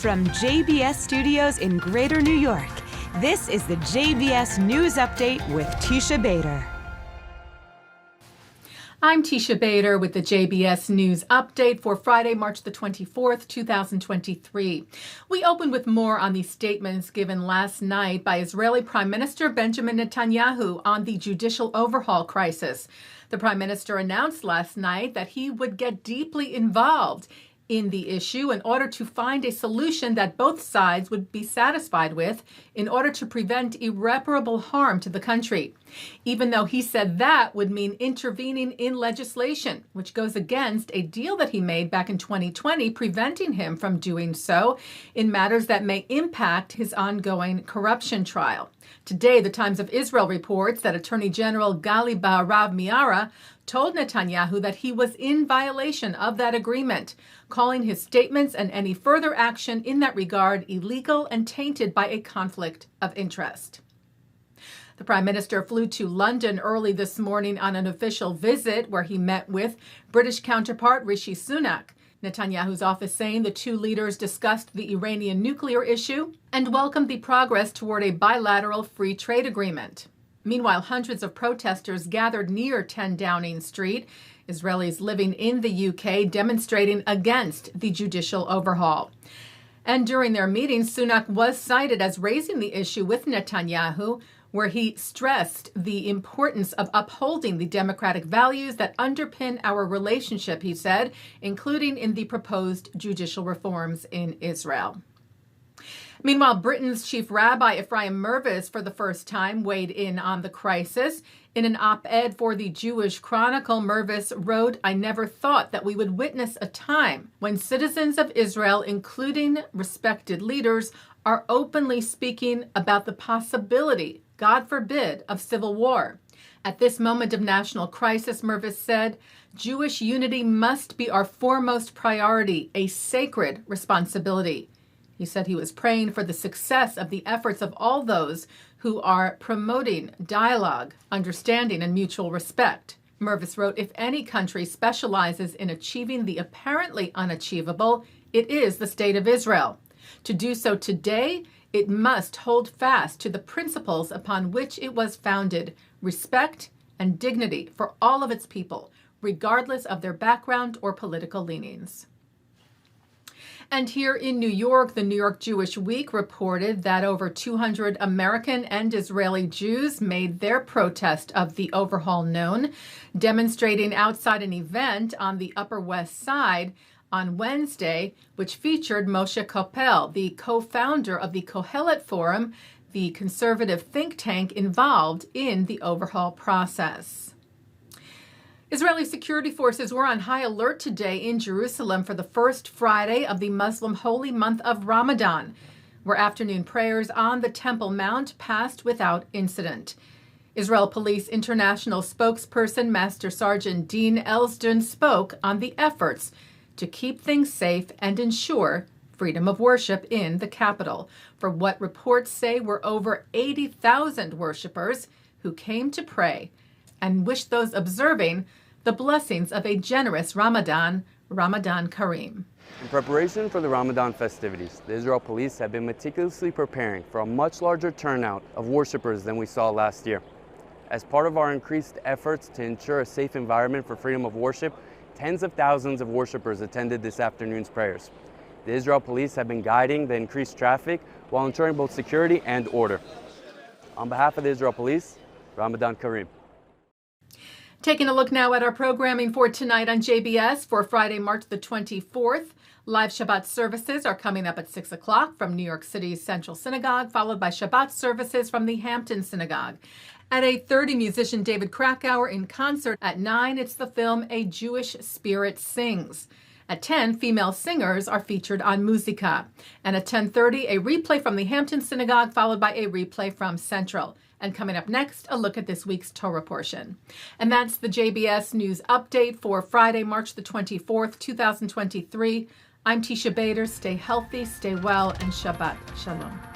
From JBS Studios in Greater New York, this is the JBS News Update with Teisha Bader. I'm Teisha Bader with the JBS News Update for Friday, March the 24th, 2023. We open with more on the statements given last night by Israeli Prime Minister Benjamin Netanyahu on the judicial overhaul crisis. The Prime Minister announced last night that he would get deeply involved in the issue in order to find a solution that both sides would be satisfied with in order to prevent irreparable harm to the country, even though he said that would mean intervening in legislation, which goes against a deal that he made back in 2020, preventing him from doing so in matters that may impact his ongoing corruption trial. Today, the Times of Israel reports that Attorney General Gali Baharav Miara told Netanyahu that he was in violation of that agreement, calling his statements and any further action in that regard illegal and tainted by a conflict of interest. The Prime Minister flew to London early this morning on an official visit where he met with British counterpart Rishi Sunak. Netanyahu's office saying the two leaders discussed the Iranian nuclear issue and welcomed the progress toward a bilateral free trade agreement. Meanwhile, hundreds of protesters gathered near 10 Downing Street, Israelis living in the UK demonstrating against the judicial overhaul. And during their meeting, Sunak was cited as raising the issue with Netanyahu, where he stressed the importance of upholding the democratic values that underpin our relationship, he said, including in the proposed judicial reforms in Israel. Meanwhile, Britain's chief rabbi, Ephraim Mervis, for the first time weighed in on the crisis. In an op-ed for the Jewish Chronicle, Mervis wrote, "I never thought that we would witness a time when citizens of Israel, including respected leaders, are openly speaking about the possibility, God forbid, of civil war. At this moment of national crisis," Mervis said, "Jewish unity must be our foremost priority, a sacred responsibility." He said he was praying for the success of the efforts of all those who are promoting dialogue, understanding, and mutual respect. Mervis wrote, "If any country specializes in achieving the apparently unachievable, it is the State of Israel. To do so today, it must hold fast to the principles upon which it was founded, respect and dignity for all of its people, regardless of their background or political leanings." And here in New York, the New York Jewish Week reported that over 200 American and Israeli Jews made their protest of the overhaul known, demonstrating outside an event on the Upper West Side on Wednesday, which featured Moshe Koppel, the co-founder of the Kohelet Forum, the conservative think tank involved in the overhaul process. Israeli security forces were on high alert today in Jerusalem for the first Friday of the Muslim holy month of Ramadan, where afternoon prayers on the Temple Mount passed without incident. Israel Police International spokesperson Master Sergeant Dean Elsdon spoke on the efforts to keep things safe and ensure freedom of worship in the capital, for what reports say were over 80,000 worshipers who came to pray and wish those observing the blessings of a generous Ramadan Kareem. In preparation for the Ramadan festivities, the Israel Police have been meticulously preparing for a much larger turnout of worshipers than we saw last year. As part of our increased efforts to ensure a safe environment for freedom of worship, tens of thousands of worshipers attended this afternoon's prayers. The Israel Police have been guiding the increased traffic while ensuring both security and order. On behalf of the Israel Police, Ramadan Kareem. Taking a look now at our programming for tonight on JBS for Friday, March the 24th. Live Shabbat services are coming up at 6 o'clock from New York City's Central Synagogue, followed by Shabbat services from the Hampton Synagogue. At 8:30, musician David Krakauer in concert. At 9, it's the film A Jewish Spirit Sings. At 10, female singers are featured on Muzika. And at 10:30, a replay from the Hampton Synagogue, followed by a replay from Central. And coming up next, a look at this week's Torah Portion. And that's the JBS News Update for Friday, March the 24th, 2023. I'm Teisha Bader. Stay healthy, stay well, and Shabbat Shalom.